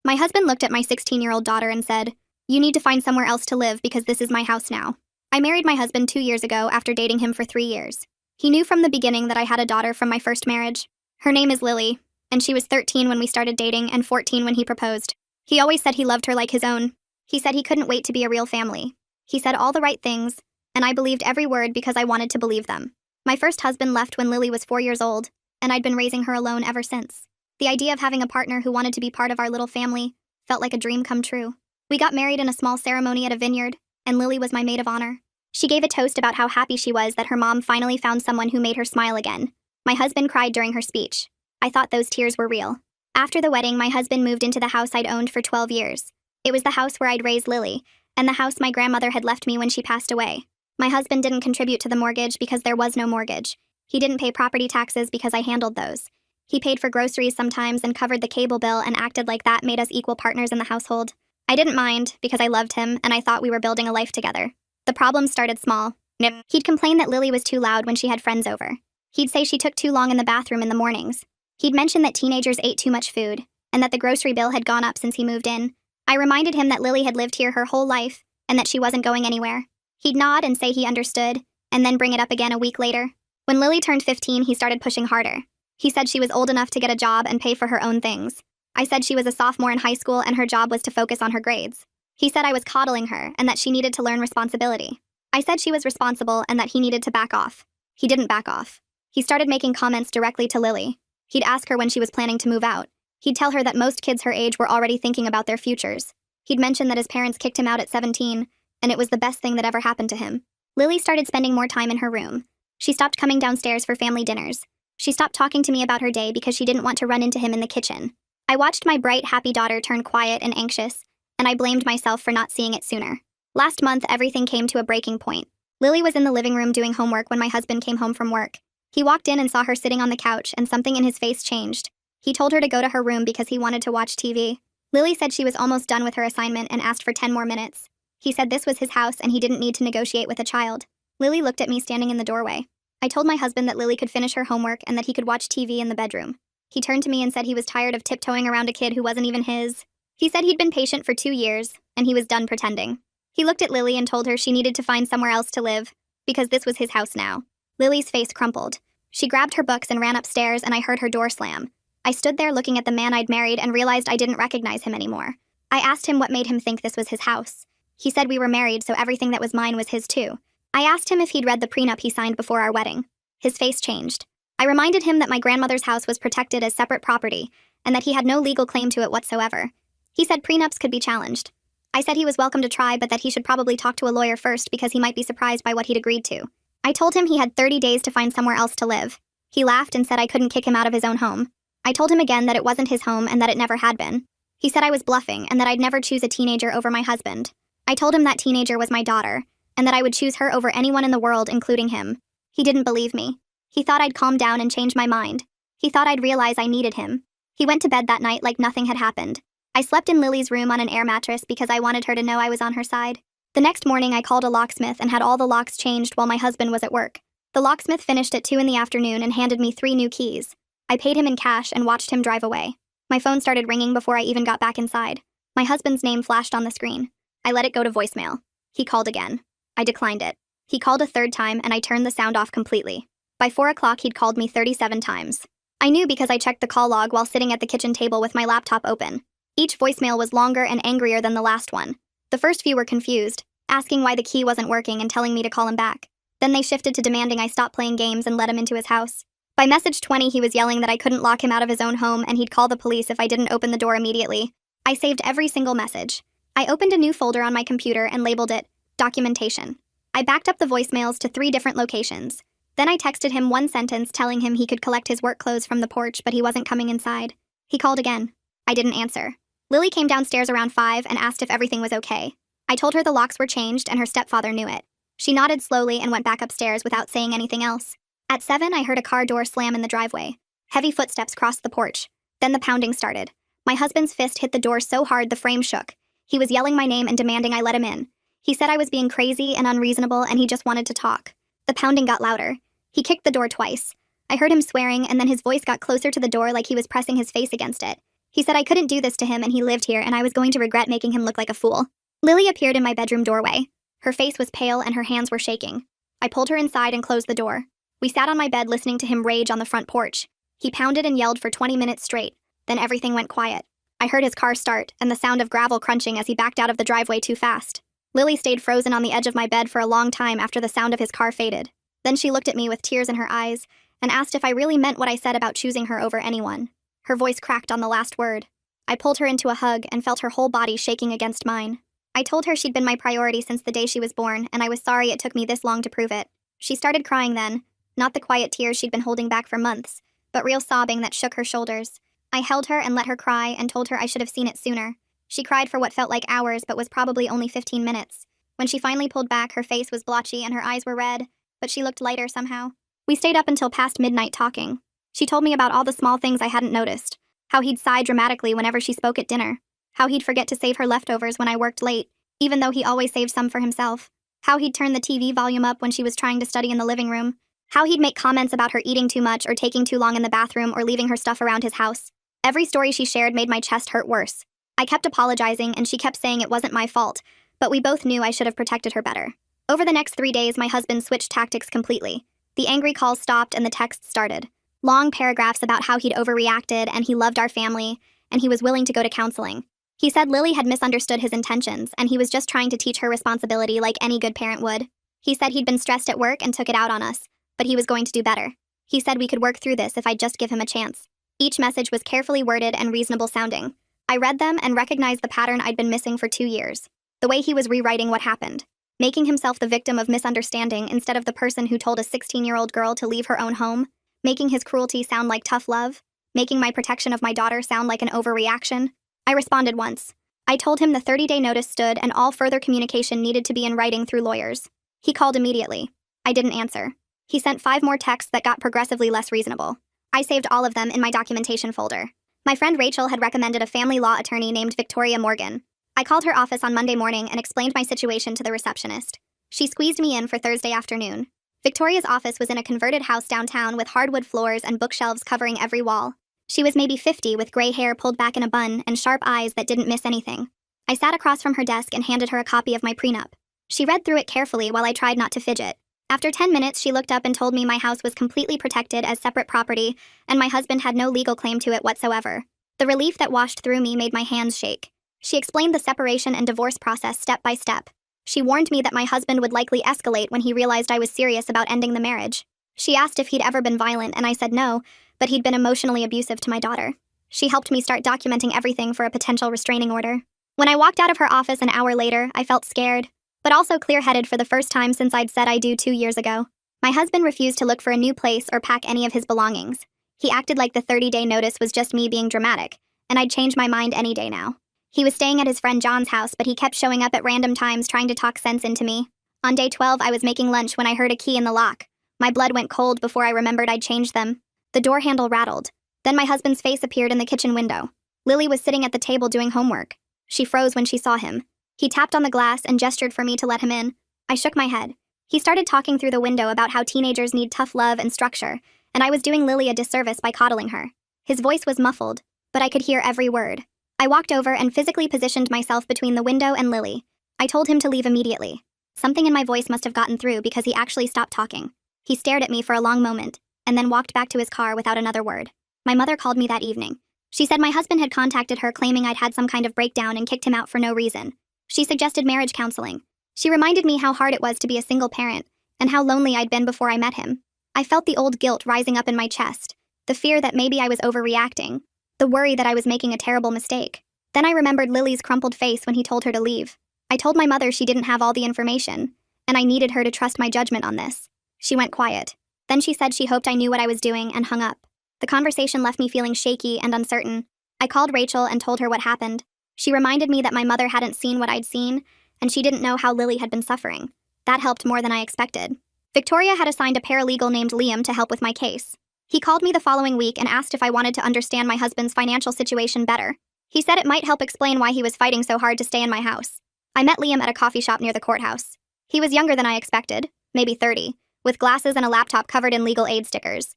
My husband looked at my 16-year-old daughter and said, "You need to find somewhere else to live because this is my house now." I married my husband 2 years ago after dating him for 3 years. He knew from the beginning that I had a daughter from my first marriage. Her name is Lily, and she was 13 when we started dating and 14 when he proposed. He always said he loved her like his own. He said he couldn't wait to be a real family. He said all the right things, and I believed every word because I wanted to believe them. My first husband left when Lily was 4 years old, and I'd been raising her alone ever since. The idea of having a partner who wanted to be part of our little family felt like a dream come true. We got married in a small ceremony at a vineyard, and Lily was my maid of honor. She gave a toast about how happy she was that her mom finally found someone who made her smile again. My husband cried during her speech. I thought those tears were real. After the wedding, my husband moved into the house I'd owned for 12 years. It was the house where I'd raised Lily, and the house my grandmother had left me when she passed away. My husband didn't contribute to the mortgage because there was no mortgage. He didn't pay property taxes because I handled those. He paid for groceries sometimes and covered the cable bill and acted like that made us equal partners in the household. I didn't mind because I loved him and I thought we were building a life together. The problem started small. He'd complain that Lily was too loud when she had friends over. He'd say she took too long in the bathroom in the mornings. He'd mention that teenagers ate too much food and that the grocery bill had gone up since he moved in. I reminded him that Lily had lived here her whole life and that she wasn't going anywhere. He'd nod and say he understood, and then bring it up again a week later. When Lily turned 15, he started pushing harder. He said she was old enough to get a job and pay for her own things. I said she was a sophomore in high school and her job was to focus on her grades. He said I was coddling her and that she needed to learn responsibility. I said she was responsible and that he needed to back off. He didn't back off. He started making comments directly to Lily. He'd ask her when she was planning to move out. He'd tell her that most kids her age were already thinking about their futures. He'd mention that his parents kicked him out at 17, and it was the best thing that ever happened to him. Lily started spending more time in her room. She stopped coming downstairs for family dinners. She stopped talking to me about her day because she didn't want to run into him in the kitchen. I watched my bright, happy daughter turn quiet and anxious, and I blamed myself for not seeing it sooner. Last month, everything came to a breaking point. Lily was in the living room doing homework when my husband came home from work. He walked in and saw her sitting on the couch, and something in his face changed. He told her to go to her room because he wanted to watch TV. Lily said she was almost done with her assignment and asked for 10 more minutes. He said this was his house and he didn't need to negotiate with a child. Lily looked at me standing in the doorway. I told my husband that Lily could finish her homework and that he could watch TV in the bedroom. He turned to me and said he was tired of tiptoeing around a kid who wasn't even his. He said he'd been patient for 2 years, and he was done pretending. He looked at Lily and told her she needed to find somewhere else to live, because this was his house now. Lily's face crumpled. She grabbed her books and ran upstairs, and I heard her door slam. I stood there looking at the man I'd married and realized I didn't recognize him anymore. I asked him what made him think this was his house. He said we were married, so everything that was mine was his too. I asked him if he'd read the prenup he signed before our wedding. His face changed. I reminded him that my grandmother's house was protected as separate property, and that he had no legal claim to it whatsoever. He said prenups could be challenged. I said he was welcome to try, but that he should probably talk to a lawyer first because he might be surprised by what he'd agreed to. I told him he had 30 days to find somewhere else to live. He laughed and said I couldn't kick him out of his own home. I told him again that it wasn't his home and that it never had been. He said I was bluffing and that I'd never choose a teenager over my husband. I told him that teenager was my daughter, and that I would choose her over anyone in the world, including him. He didn't believe me. He thought I'd calm down and change my mind. He thought I'd realize I needed him. He went to bed that night like nothing had happened. I slept in Lily's room on an air mattress because I wanted her to know I was on her side. The next morning, I called a locksmith and had all the locks changed while my husband was at work. The locksmith finished at 2 in the afternoon and handed me 3 new keys. I paid him in cash and watched him drive away. My phone started ringing before I even got back inside. My husband's name flashed on the screen. I let it go to voicemail. He called again. I declined it. He called a 3rd time and I turned the sound off completely. By 4 o'clock, he'd called me 37 times. I knew because I checked the call log while sitting at the kitchen table with my laptop open. Each voicemail was longer and angrier than the last one. The first few were confused, asking why the key wasn't working and telling me to call him back. Then they shifted to demanding I stop playing games and let him into his house. By message 20, he was yelling that I couldn't lock him out of his own home and he'd call the police if I didn't open the door immediately. I saved every single message. I opened a new folder on my computer and labeled it Documentation. I backed up the voicemails to 3 different locations. Then I texted him 1 sentence telling him he could collect his work clothes from the porch, but he wasn't coming inside. He called again. I didn't answer. Lily came downstairs around 5 and asked if everything was okay. I told her the locks were changed and her stepfather knew it. She nodded slowly and went back upstairs without saying anything else. At 7, I heard a car door slam in the driveway. Heavy footsteps crossed the porch. Then the pounding started. My husband's fist hit the door so hard the frame shook. He was yelling my name and demanding I let him in. He said I was being crazy and unreasonable and he just wanted to talk. The pounding got louder. He kicked the door twice. I heard him swearing and then his voice got closer to the door like he was pressing his face against it. He said I couldn't do this to him and he lived here and I was going to regret making him look like a fool. Lily appeared in my bedroom doorway. Her face was pale and her hands were shaking. I pulled her inside and closed the door. We sat on my bed listening to him rage on the front porch. He pounded and yelled for 20 minutes straight. Then everything went quiet. I heard his car start and the sound of gravel crunching as he backed out of the driveway too fast. Lily stayed frozen on the edge of my bed for a long time after the sound of his car faded. Then she looked at me with tears in her eyes and asked if I really meant what I said about choosing her over anyone. Her voice cracked on the last word. I pulled her into a hug and felt her whole body shaking against mine. I told her she'd been my priority since the day she was born, and I was sorry it took me this long to prove it. She started crying then, not the quiet tears she'd been holding back for months, but real sobbing that shook her shoulders. I held her and let her cry and told her I should have seen it sooner. She cried for what felt like hours but was probably only 15 minutes. When she finally pulled back, her face was blotchy and her eyes were red, but she looked lighter somehow. We stayed up until past midnight talking. She told me about all the small things I hadn't noticed. How he'd sigh dramatically whenever she spoke at dinner. How he'd forget to save her leftovers when I worked late, even though he always saved some for himself. How he'd turn the TV volume up when she was trying to study in the living room. How he'd make comments about her eating too much or taking too long in the bathroom or leaving her stuff around his house. Every story she shared made my chest hurt worse. I kept apologizing and she kept saying it wasn't my fault, but we both knew I should have protected her better. Over the next 3 days, my husband switched tactics completely. The angry calls stopped and the texts started. Long paragraphs about how he'd overreacted and he loved our family, and he was willing to go to counseling. He said Lily had misunderstood his intentions and he was just trying to teach her responsibility like any good parent would. He said he'd been stressed at work and took it out on us, but he was going to do better. He said we could work through this if I'd just give him a chance. Each message was carefully worded and reasonable sounding. I read them and recognized the pattern I'd been missing for 2 years. The way he was rewriting what happened. Making himself the victim of misunderstanding instead of the person who told a 16-year-old girl to leave her own home. Making his cruelty sound like tough love. Making my protection of my daughter sound like an overreaction. I responded once. I told him the 30-day notice stood and all further communication needed to be in writing through lawyers. He called immediately. I didn't answer. He sent 5 more texts that got progressively less reasonable. I saved all of them in my documentation folder. My friend Rachel had recommended a family law attorney named Victoria Morgan. I called her office on Monday morning and explained my situation to the receptionist. She squeezed me in for Thursday afternoon. Victoria's office was in a converted house downtown with hardwood floors and bookshelves covering every wall. She was maybe 50 with gray hair pulled back in a bun and sharp eyes that didn't miss anything. I sat across from her desk and handed her a copy of my prenup. She read through it carefully while I tried not to fidget. After 10 minutes, she looked up and told me my house was completely protected as separate property and my husband had no legal claim to it whatsoever. The relief that washed through me made my hands shake. She explained the separation and divorce process step by step. She warned me that my husband would likely escalate when he realized I was serious about ending the marriage. She asked if he'd ever been violent, and I said no, but he'd been emotionally abusive to my daughter. She helped me start documenting everything for a potential restraining order. When I walked out of her office an hour later, I felt scared, but also clear-headed for the first time since I'd said I do 2 years ago. My husband refused to look for a new place or pack any of his belongings. He acted like the 30-day notice was just me being dramatic, and I'd change my mind any day now. He was staying at his friend John's house, but he kept showing up at random times trying to talk sense into me. On day 12, I was making lunch when I heard a key in the lock. My blood went cold before I remembered I'd changed them. The door handle rattled. Then my husband's face appeared in the kitchen window. Lily was sitting at the table doing homework. She froze when she saw him. He tapped on the glass and gestured for me to let him in. I shook my head. He started talking through the window about how teenagers need tough love and structure, and I was doing Lily a disservice by coddling her. His voice was muffled, but I could hear every word. I walked over and physically positioned myself between the window and Lily. I told him to leave immediately. Something in my voice must have gotten through because he actually stopped talking. He stared at me for a long moment, and then walked back to his car without another word. My mother called me that evening. She said my husband had contacted her claiming I'd had some kind of breakdown and kicked him out for no reason. She suggested marriage counseling. She reminded me how hard it was to be a single parent, and how lonely I'd been before I met him. I felt the old guilt rising up in my chest, the fear that maybe I was overreacting, the worry that I was making a terrible mistake. Then I remembered Lily's crumpled face when he told her to leave. I told my mother she didn't have all the information, and I needed her to trust my judgment on this. She went quiet. Then she said she hoped I knew what I was doing and hung up. The conversation left me feeling shaky and uncertain. I called Rachel and told her what happened. She reminded me that my mother hadn't seen what I'd seen, and she didn't know how Lily had been suffering. That helped more than I expected. Victoria had assigned a paralegal named Liam to help with my case. He called me the following week and asked if I wanted to understand my husband's financial situation better. He said it might help explain why he was fighting so hard to stay in my house. I met Liam at a coffee shop near the courthouse. He was younger than I expected, maybe 30, with glasses and a laptop covered in legal aid stickers.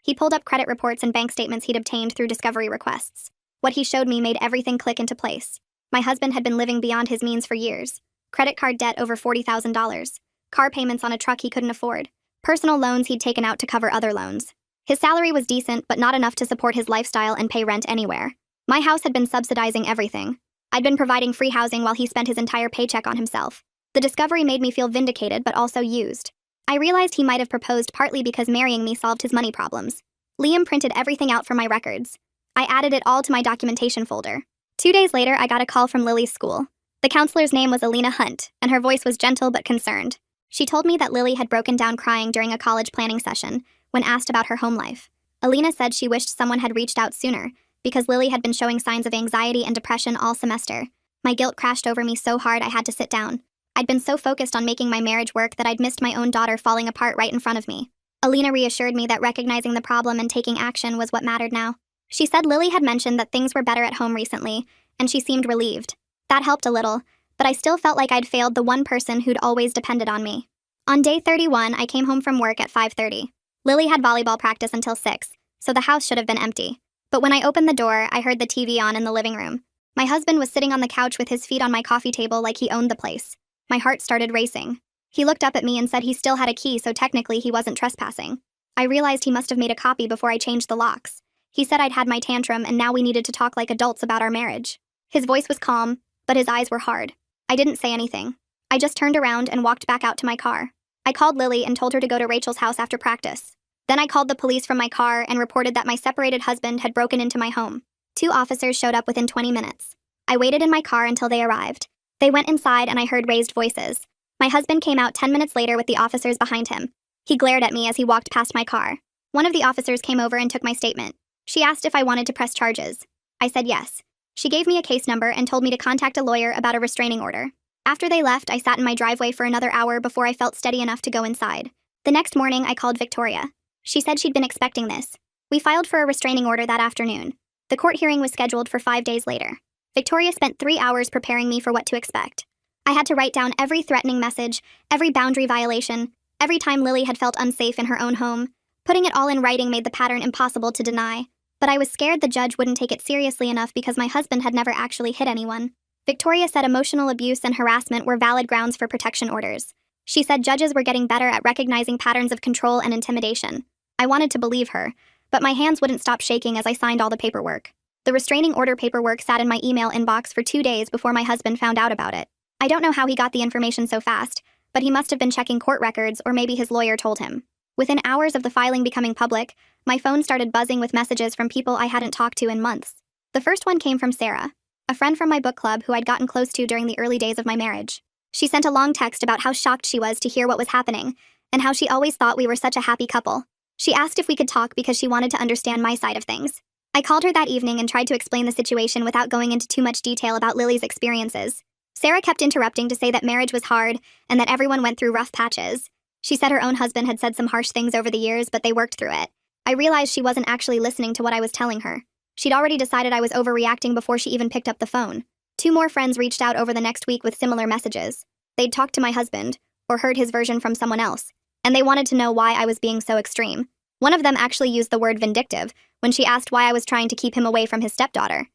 He pulled up credit reports and bank statements he'd obtained through discovery requests. What he showed me made everything click into place. My husband had been living beyond his means for years. Credit card debt over $40,000. Car payments on a truck he couldn't afford. Personal loans he'd taken out to cover other loans. His salary was decent, but not enough to support his lifestyle and pay rent anywhere. My house had been subsidizing everything. I'd been providing free housing while he spent his entire paycheck on himself. The discovery made me feel vindicated, but also used. I realized he might have proposed partly because marrying me solved his money problems. Liam printed everything out from my records. I added it all to my documentation folder. 2 days later, I got a call from Lily's school. The counselor's name was Alina Hunt, and her voice was gentle but concerned. She told me that Lily had broken down crying during a college planning session when asked about her home life. Alina said she wished someone had reached out sooner because Lily had been showing signs of anxiety and depression all semester. My guilt crashed over me so hard I had to sit down. I'd been so focused on making my marriage work that I'd missed my own daughter falling apart right in front of me. Alina reassured me that recognizing the problem and taking action was what mattered now. She said Lily had mentioned that things were better at home recently, and she seemed relieved. That helped a little, but I still felt like I'd failed the one person who'd always depended on me. On day 31, I came home from work at 5:30. Lily had volleyball practice until 6, so the house should have been empty. But when I opened the door, I heard the TV on in the living room. My husband was sitting on the couch with his feet on my coffee table like he owned the place. My heart started racing. He looked up at me and said he still had a key, so technically he wasn't trespassing. I realized he must have made a copy before I changed the locks. He said I'd had my tantrum and now we needed to talk like adults about our marriage. His voice was calm, but his eyes were hard. I didn't say anything. I just turned around and walked back out to my car. I called Lily and told her to go to Rachel's house after practice. Then I called the police from my car and reported that my separated husband had broken into my home. 2 officers showed up within 20 minutes. I waited in my car until they arrived. They went inside and I heard raised voices. My husband came out 10 minutes later with the officers behind him. He glared at me as he walked past my car. One of the officers came over and took my statement. She asked if I wanted to press charges. I said yes. She gave me a case number and told me to contact a lawyer about a restraining order. After they left, I sat in my driveway for another hour before I felt steady enough to go inside. The next morning, I called Victoria. She said she'd been expecting this. We filed for a restraining order that afternoon. The court hearing was scheduled for 5 days later. Victoria spent 3 hours preparing me for what to expect. I had to write down every threatening message, every boundary violation, every time Lily had felt unsafe in her own home. Putting it all in writing made the pattern impossible to deny. But I was scared the judge wouldn't take it seriously enough because my husband had never actually hit anyone. Victoria said emotional abuse and harassment were valid grounds for protection orders. She said judges were getting better at recognizing patterns of control and intimidation. I wanted to believe her, but my hands wouldn't stop shaking as I signed all the paperwork. The restraining order paperwork sat in my email inbox for 2 days before my husband found out about it. I don't know how he got the information so fast, but he must have been checking court records or maybe his lawyer told him. Within hours of the filing becoming public, my phone started buzzing with messages from people I hadn't talked to in months. The first one came from Sarah, a friend from my book club who I'd gotten close to during the early days of my marriage. She sent a long text about how shocked she was to hear what was happening, and how she always thought we were such a happy couple. She asked if we could talk because she wanted to understand my side of things. I called her that evening and tried to explain the situation without going into too much detail about Lily's experiences. Sarah kept interrupting to say that marriage was hard and that everyone went through rough patches. She said her own husband had said some harsh things over the years, but they worked through it. I realized she wasn't actually listening to what I was telling her. She'd already decided I was overreacting before she even picked up the phone. 2 more friends reached out over the next week with similar messages. They'd talked to my husband, or heard his version from someone else, and they wanted to know why I was being so extreme. One of them actually used the word vindictive when she asked why I was trying to keep him away from his stepdaughter.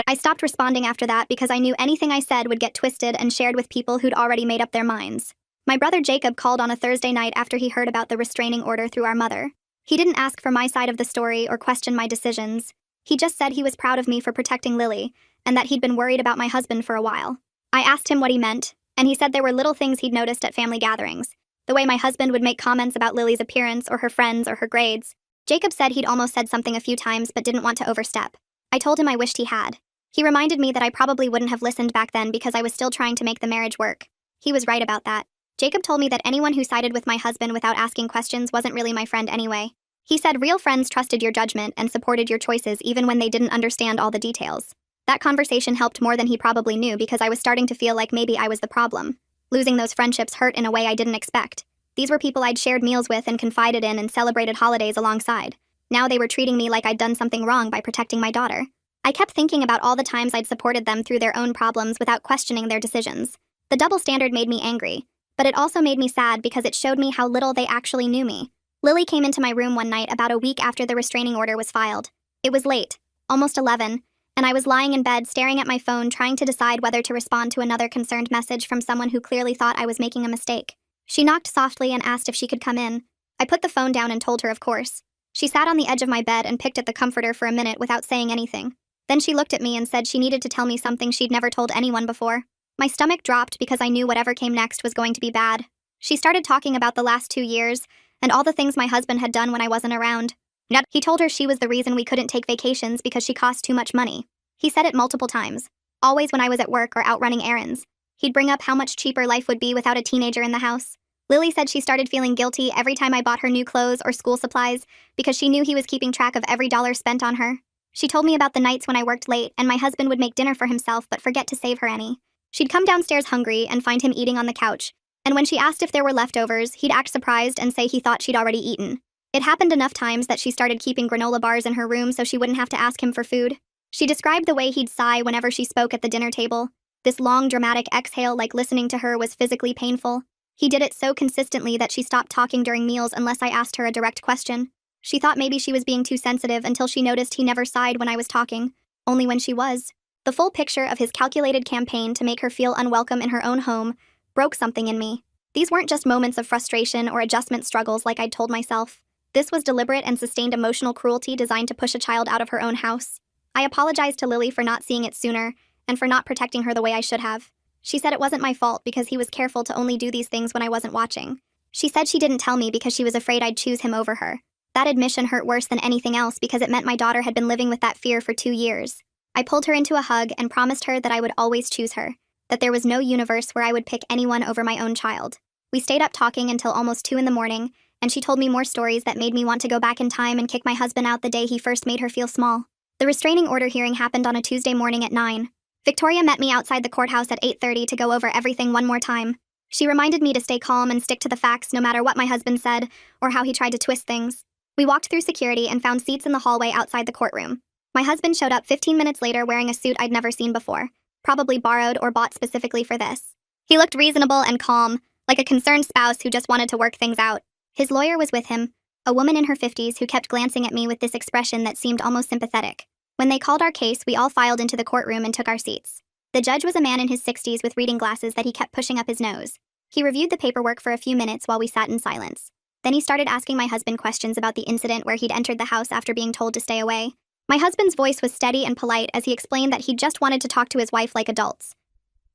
I stopped responding after that because I knew anything I said would get twisted and shared with people who'd already made up their minds. My brother Jacob called on a Thursday night after he heard about the restraining order through our mother. He didn't ask for my side of the story or question my decisions. He just said he was proud of me for protecting Lily, and that he'd been worried about my husband for a while. I asked him what he meant, and he said there were little things he'd noticed at family gatherings. The way my husband would make comments about Lily's appearance or her friends or her grades. Jacob said he'd almost said something a few times but didn't want to overstep. I told him I wished he had. He reminded me that I probably wouldn't have listened back then because I was still trying to make the marriage work. He was right about that. Jacob told me that anyone who sided with my husband without asking questions wasn't really my friend anyway. He said real friends trusted your judgment and supported your choices even when they didn't understand all the details. That conversation helped more than he probably knew because I was starting to feel like maybe I was the problem. Losing those friendships hurt in a way I didn't expect. These were people I'd shared meals with and confided in and celebrated holidays alongside. Now they were treating me like I'd done something wrong by protecting my daughter. I kept thinking about all the times I'd supported them through their own problems without questioning their decisions. The double standard made me angry, but it also made me sad because it showed me how little they actually knew me. Lily came into my room one night about a week after the restraining order was filed. It was late, almost 11, and I was lying in bed staring at my phone trying to decide whether to respond to another concerned message from someone who clearly thought I was making a mistake. She knocked softly and asked if she could come in. I put the phone down and told her of course. She sat on the edge of my bed and picked at the comforter for a minute without saying anything. Then she looked at me and said she needed to tell me something she'd never told anyone before. My stomach dropped because I knew whatever came next was going to be bad. She started talking about the last 2 years and all the things my husband had done when I wasn't around. He told her she was the reason we couldn't take vacations because she cost too much money. He said it multiple times, always when I was at work or out running errands. He'd bring up how much cheaper life would be without a teenager in the house. Lily said she started feeling guilty every time I bought her new clothes or school supplies because she knew he was keeping track of every dollar spent on her. She told me about the nights when I worked late and my husband would make dinner for himself but forget to save her any. She'd come downstairs hungry and find him eating on the couch, and when she asked if there were leftovers, he'd act surprised and say he thought she'd already eaten. It happened enough times that she started keeping granola bars in her room so she wouldn't have to ask him for food. She described the way he'd sigh whenever she spoke at the dinner table. This long, dramatic exhale like listening to her was physically painful. He did it so consistently that she stopped talking during meals unless I asked her a direct question. She thought maybe she was being too sensitive until she noticed he never sighed when I was talking, only when she was. The full picture of his calculated campaign to make her feel unwelcome in her own home broke something in me. These weren't just moments of frustration or adjustment struggles like I'd told myself. This was deliberate and sustained emotional cruelty designed to push a child out of her own house. I apologized to Lily for not seeing it sooner and for not protecting her the way I should have. She said it wasn't my fault because he was careful to only do these things when I wasn't watching. She said she didn't tell me because she was afraid I'd choose him over her. That admission hurt worse than anything else because it meant my daughter had been living with that fear for 2 years. I pulled her into a hug and promised her that I would always choose her, that there was no universe where I would pick anyone over my own child. We stayed up talking until almost 2 in the morning, and she told me more stories that made me want to go back in time and kick my husband out the day he first made her feel small. The restraining order hearing happened on a Tuesday morning at 9. Victoria met me outside the courthouse at 8:30 to go over everything one more time. She reminded me to stay calm and stick to the facts no matter what my husband said or how he tried to twist things. We walked through security and found seats in the hallway outside the courtroom. My husband showed up 15 minutes later wearing a suit I'd never seen before, probably borrowed or bought specifically for this. He looked reasonable and calm, like a concerned spouse who just wanted to work things out. His lawyer was with him, a woman in her 50s who kept glancing at me with this expression that seemed almost sympathetic. When they called our case, we all filed into the courtroom and took our seats. The judge was a man in his 60s with reading glasses that he kept pushing up his nose. He reviewed the paperwork for a few minutes while we sat in silence. Then he started asking my husband questions about the incident where he'd entered the house after being told to stay away. My husband's voice was steady and polite as he explained that he just wanted to talk to his wife like adults.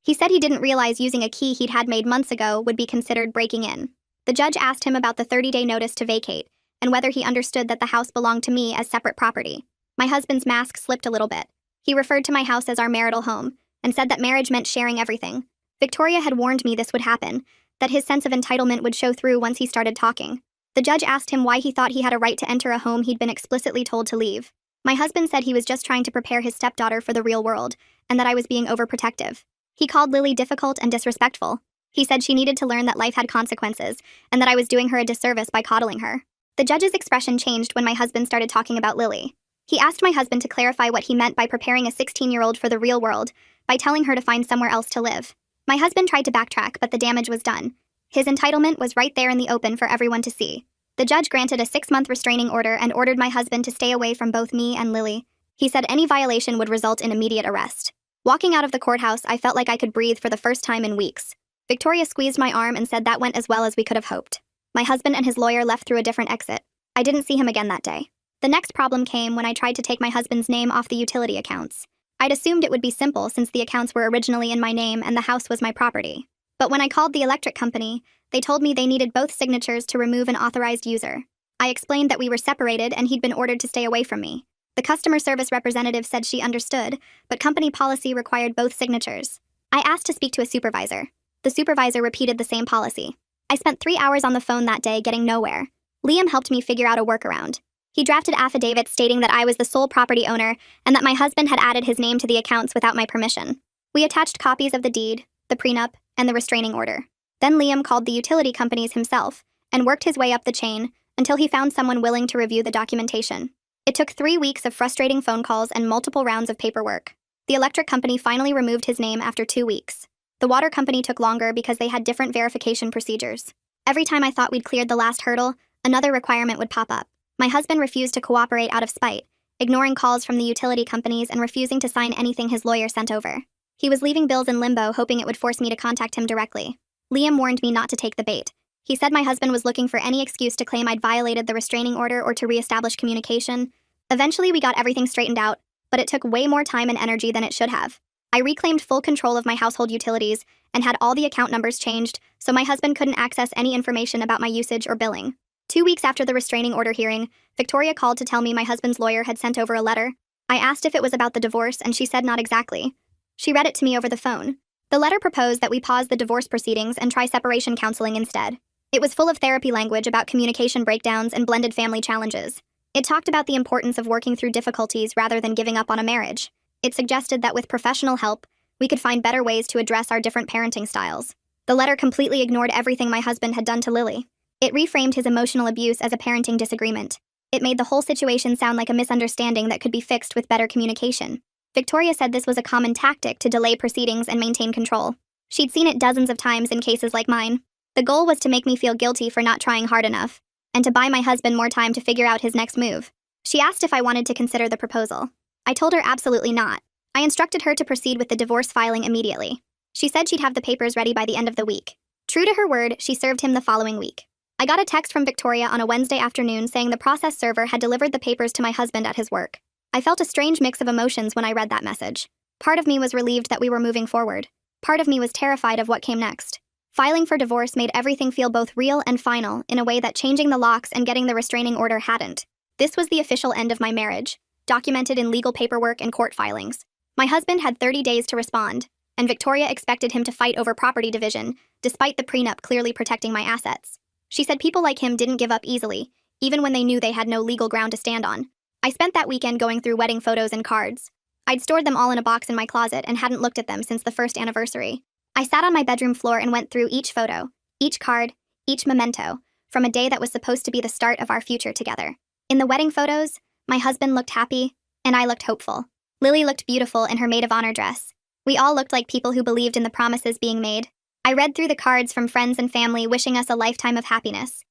He said he didn't realize using a key he'd had made months ago would be considered breaking in. The judge asked him about the 30-day notice to vacate and whether he understood that the house belonged to me as separate property. My husband's mask slipped a little bit. He referred to my house as our marital home and said that marriage meant sharing everything. Victoria had warned me this would happen, that his sense of entitlement would show through once he started talking. The judge asked him why he thought he had a right to enter a home he'd been explicitly told to leave. My husband said he was just trying to prepare his stepdaughter for the real world and that I was being overprotective. He called Lily difficult and disrespectful. He said she needed to learn that life had consequences and that I was doing her a disservice by coddling her. The judge's expression changed when my husband started talking about Lily. He asked my husband to clarify what he meant by preparing a 16-year-old for the real world by telling her to find somewhere else to live. My husband tried to backtrack, but the damage was done. His entitlement was right there in the open for everyone to see. The judge granted a 6-month restraining order and ordered my husband to stay away from both me and Lily. He said any violation would result in immediate arrest. Walking out of the courthouse, I felt like I could breathe for the first time in weeks. Victoria squeezed my arm and said that went as well as we could have hoped. My husband and his lawyer left through a different exit. I didn't see him again that day. The next problem came when I tried to take my husband's name off the utility accounts. I'd assumed it would be simple since the accounts were originally in my name and the house was my property. But when I called the electric company, they told me they needed both signatures to remove an authorized user. I explained that we were separated and he'd been ordered to stay away from me. The customer service representative said she understood, but company policy required both signatures. I asked to speak to a supervisor. The supervisor repeated the same policy. I spent 3 hours on the phone that day getting nowhere. Liam helped me figure out a workaround. He drafted affidavits stating that I was the sole property owner and that my husband had added his name to the accounts without my permission. We attached copies of the deed, the prenup, and the restraining order. Then Liam called the utility companies himself and worked his way up the chain until he found someone willing to review the documentation. It took 3 weeks of frustrating phone calls and multiple rounds of paperwork. The electric company finally removed his name after 2 weeks. The water company took longer because they had different verification procedures. Every time I thought we'd cleared the last hurdle, another requirement would pop up. My husband refused to cooperate out of spite, ignoring calls from the utility companies and refusing to sign anything his lawyer sent over. He was leaving bills in limbo, hoping it would force me to contact him directly. Liam warned me not to take the bait. He said my husband was looking for any excuse to claim I'd violated the restraining order or to reestablish communication. Eventually, we got everything straightened out, but it took way more time and energy than it should have. I reclaimed full control of my household utilities and had all the account numbers changed, so my husband couldn't access any information about my usage or billing. 2 weeks after the restraining order hearing, Victoria called to tell me my husband's lawyer had sent over a letter. I asked if it was about the divorce, and she said not exactly. She read it to me over the phone. The letter proposed that we pause the divorce proceedings and try separation counseling instead. It was full of therapy language about communication breakdowns and blended family challenges. It talked about the importance of working through difficulties rather than giving up on a marriage. It suggested that with professional help, we could find better ways to address our different parenting styles. The letter completely ignored everything my husband had done to Lily. It reframed his emotional abuse as a parenting disagreement. It made the whole situation sound like a misunderstanding that could be fixed with better communication. Victoria said this was a common tactic to delay proceedings and maintain control. She'd seen it dozens of times in cases like mine. The goal was to make me feel guilty for not trying hard enough, and to buy my husband more time to figure out his next move. She asked if I wanted to consider the proposal. I told her absolutely not. I instructed her to proceed with the divorce filing immediately. She said she'd have the papers ready by the end of the week. True to her word, she served him the following week. I got a text from Victoria on a Wednesday afternoon saying the process server had delivered the papers to my husband at his work. I felt a strange mix of emotions when I read that message. Part of me was relieved that we were moving forward. Part of me was terrified of what came next. Filing for divorce made everything feel both real and final in a way that changing the locks and getting the restraining order hadn't. This was the official end of my marriage, documented in legal paperwork and court filings. My husband had 30 days to respond, and Victoria expected him to fight over property division, despite the prenup clearly protecting my assets. She said people like him didn't give up easily, even when they knew they had no legal ground to stand on. I spent that weekend going through wedding photos and cards. I'd stored them all in a box in my closet and hadn't looked at them since the first anniversary. I sat on my bedroom floor and went through each photo, each card, each memento, from a day that was supposed to be the start of our future together. In the wedding photos, my husband looked happy, and I looked hopeful. Lily looked beautiful in her maid of honor dress. We all looked like people who believed in the promises being made. I read through the cards from friends and family wishing us a lifetime of happiness.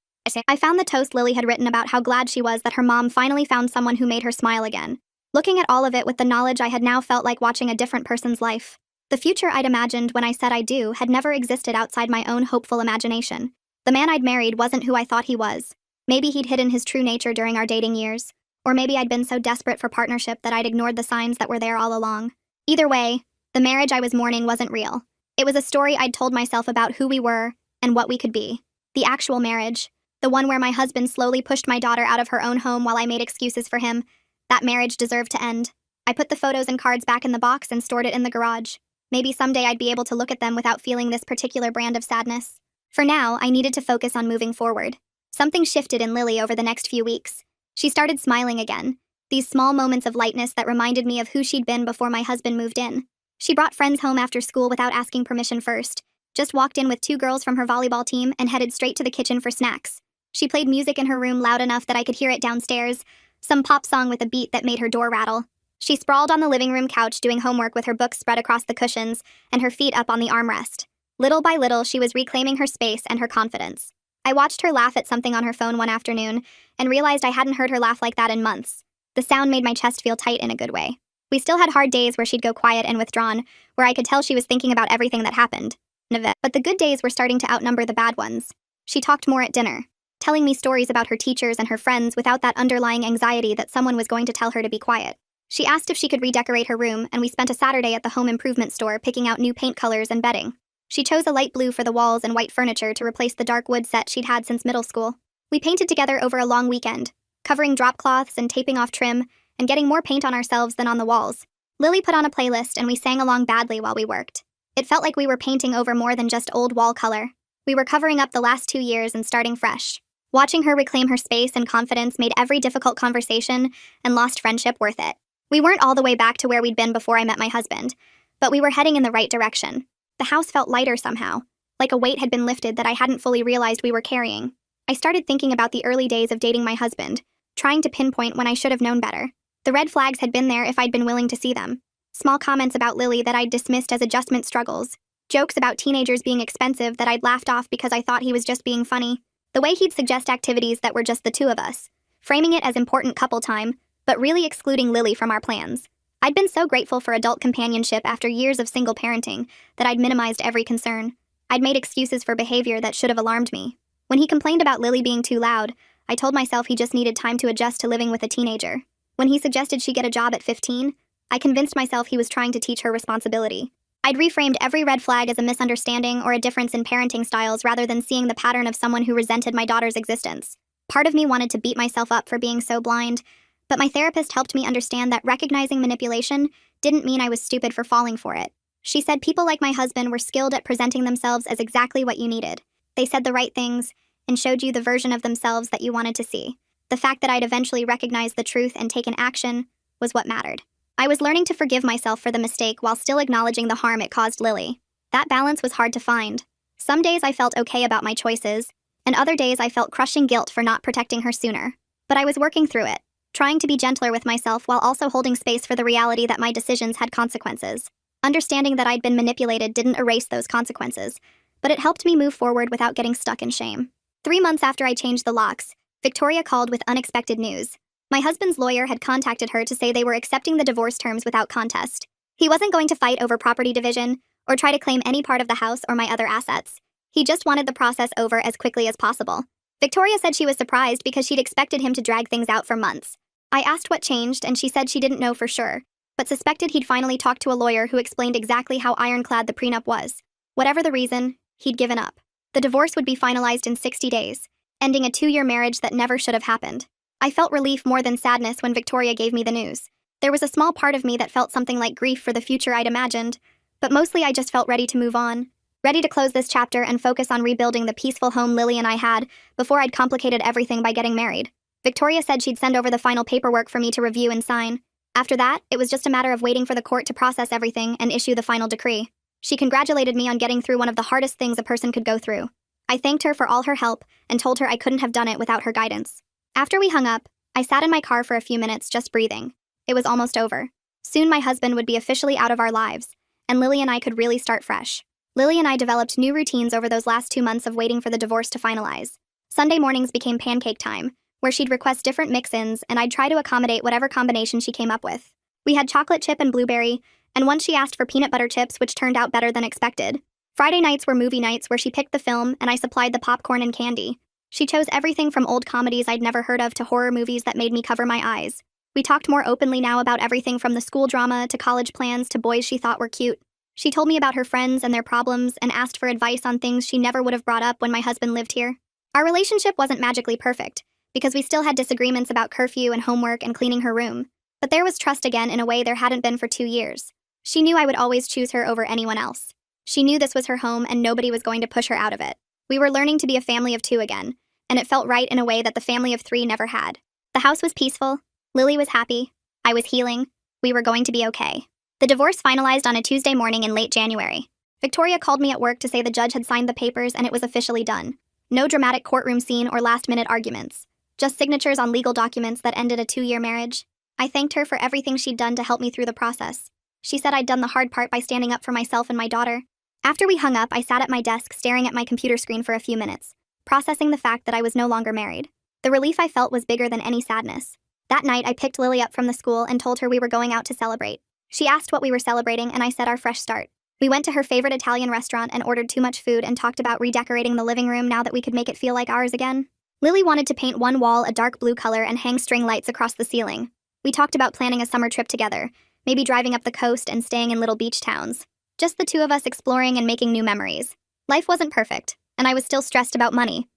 I found the toast Lily had written about how glad she was that her mom finally found someone who made her smile again. Looking at all of it with the knowledge I had now felt like watching a different person's life. The future I'd imagined when I said I do had never existed outside my own hopeful imagination. The man I'd married wasn't who I thought he was. Maybe he'd hidden his true nature during our dating years. Or maybe I'd been so desperate for partnership that I'd ignored the signs that were there all along. Either way, the marriage I was mourning wasn't real. It was a story I'd told myself about who we were and what we could be. The actual marriage, the one where my husband slowly pushed my daughter out of her own home while I made excuses for him, that marriage deserved to end. I put the photos and cards back in the box and stored it in the garage. Maybe someday I'd be able to look at them without feeling this particular brand of sadness. For now, I needed to focus on moving forward. Something shifted in Lily over the next few weeks. She started smiling again, these small moments of lightness that reminded me of who she'd been before my husband moved in. She brought friends home after school without asking permission first, just walked in with 2 girls from her volleyball team and headed straight to the kitchen for snacks. She played music in her room loud enough that I could hear it downstairs, some pop song with a beat that made her door rattle. She sprawled on the living room couch doing homework with her books spread across the cushions and her feet up on the armrest. Little by little, she was reclaiming her space and her confidence. I watched her laugh at something on her phone one afternoon and realized I hadn't heard her laugh like that in months. The sound made my chest feel tight in a good way. We still had hard days where she'd go quiet and withdrawn, where I could tell she was thinking about everything that happened. But the good days were starting to outnumber the bad ones. She talked more at dinner, telling me stories about her teachers and her friends without that underlying anxiety that someone was going to tell her to be quiet. She asked if she could redecorate her room, and we spent a Saturday at the home improvement store picking out new paint colors and bedding. She chose a light blue for the walls and white furniture to replace the dark wood set she'd had since middle school. We painted together over a long weekend, covering drop cloths and taping off trim, and getting more paint on ourselves than on the walls. Lily put on a playlist and we sang along badly while we worked. It felt like we were painting over more than just old wall color. We were covering up the last 2 years and starting fresh. Watching her reclaim her space and confidence made every difficult conversation and lost friendship worth it. We weren't all the way back to where we'd been before I met my husband, but we were heading in the right direction. The house felt lighter somehow, like a weight had been lifted that I hadn't fully realized we were carrying. I started thinking about the early days of dating my husband, trying to pinpoint when I should have known better. The red flags had been there if I'd been willing to see them. Small comments about Lily that I'd dismissed as adjustment struggles. Jokes about teenagers being expensive that I'd laughed off because I thought he was just being funny. The way he'd suggest activities that were just the two of us, framing it as important couple time, but really excluding Lily from our plans. I'd been so grateful for adult companionship after years of single parenting that I'd minimized every concern. I'd made excuses for behavior that should have alarmed me. When he complained about Lily being too loud, I told myself he just needed time to adjust to living with a teenager. When he suggested she get a job at 15, I convinced myself he was trying to teach her responsibility. I'd reframed every red flag as a misunderstanding or a difference in parenting styles rather than seeing the pattern of someone who resented my daughter's existence. Part of me wanted to beat myself up for being so blind, but my therapist helped me understand that recognizing manipulation didn't mean I was stupid for falling for it. She said people like my husband were skilled at presenting themselves as exactly what you needed. They said the right things and showed you the version of themselves that you wanted to see. The fact that I'd eventually recognized the truth and taken action was what mattered. I was learning to forgive myself for the mistake while still acknowledging the harm it caused Lily. That balance was hard to find. Some days I felt okay about my choices, and other days I felt crushing guilt for not protecting her sooner. But I was working through it, trying to be gentler with myself while also holding space for the reality that my decisions had consequences. Understanding that I'd been manipulated didn't erase those consequences, but it helped me move forward without getting stuck in shame. 3 months after I changed the locks, Victoria called with unexpected news. My husband's lawyer had contacted her to say they were accepting the divorce terms without contest. He wasn't going to fight over property division or try to claim any part of the house or my other assets. He just wanted the process over as quickly as possible. Victoria said she was surprised because she'd expected him to drag things out for months. I asked what changed, and she said she didn't know for sure, but suspected he'd finally talked to a lawyer who explained exactly how ironclad the prenup was. Whatever the reason, he'd given up. The divorce would be finalized in 60 days, ending a 2-year marriage that never should have happened. I felt relief more than sadness when Victoria gave me the news. There was a small part of me that felt something like grief for the future I'd imagined, but mostly I just felt ready to move on, ready to close this chapter and focus on rebuilding the peaceful home Lily and I had before I'd complicated everything by getting married. Victoria said she'd send over the final paperwork for me to review and sign. After that, it was just a matter of waiting for the court to process everything and issue the final decree. She congratulated me on getting through one of the hardest things a person could go through. I thanked her for all her help and told her I couldn't have done it without her guidance. After we hung up, I sat in my car for a few minutes just breathing. It was almost over. Soon my husband would be officially out of our lives, and Lily and I could really start fresh. Lily and I developed new routines over those last 2 months of waiting for the divorce to finalize. Sunday mornings became pancake time, where she'd request different mix-ins and I'd try to accommodate whatever combination she came up with. We had chocolate chip and blueberry, and once she asked for peanut butter chips, which turned out better than expected. Friday nights were movie nights where she picked the film and I supplied the popcorn and candy. She chose everything from old comedies I'd never heard of to horror movies that made me cover my eyes. We talked more openly now about everything from the school drama to college plans to boys she thought were cute. She told me about her friends and their problems and asked for advice on things she never would have brought up when my husband lived here. Our relationship wasn't magically perfect, because we still had disagreements about curfew and homework and cleaning her room. But there was trust again in a way there hadn't been for 2 years. She knew I would always choose her over anyone else. She knew this was her home and nobody was going to push her out of it. We were learning to be a family of 2 again, and it felt right in a way that the family of 3 never had. The house was peaceful, Lily was happy, I was healing, we were going to be okay. The divorce finalized on a Tuesday morning in late January. Victoria called me at work to say the judge had signed the papers and it was officially done. No dramatic courtroom scene or last-minute arguments. Just signatures on legal documents that ended a 2-year marriage. I thanked her for everything she'd done to help me through the process. She said I'd done the hard part by standing up for myself and my daughter. After we hung up, I sat at my desk staring at my computer screen for a few minutes, processing the fact that I was no longer married. The relief I felt was bigger than any sadness. That night, I picked Lily up from the school and told her we were going out to celebrate. She asked what we were celebrating, and I said our fresh start. We went to her favorite Italian restaurant and ordered too much food and talked about redecorating the living room now that we could make it feel like ours again. Lily wanted to paint one wall a dark blue color and hang string lights across the ceiling. We talked about planning a summer trip together, maybe driving up the coast and staying in little beach towns. Just the 2 of us exploring and making new memories. Life wasn't perfect, and I was still stressed about money,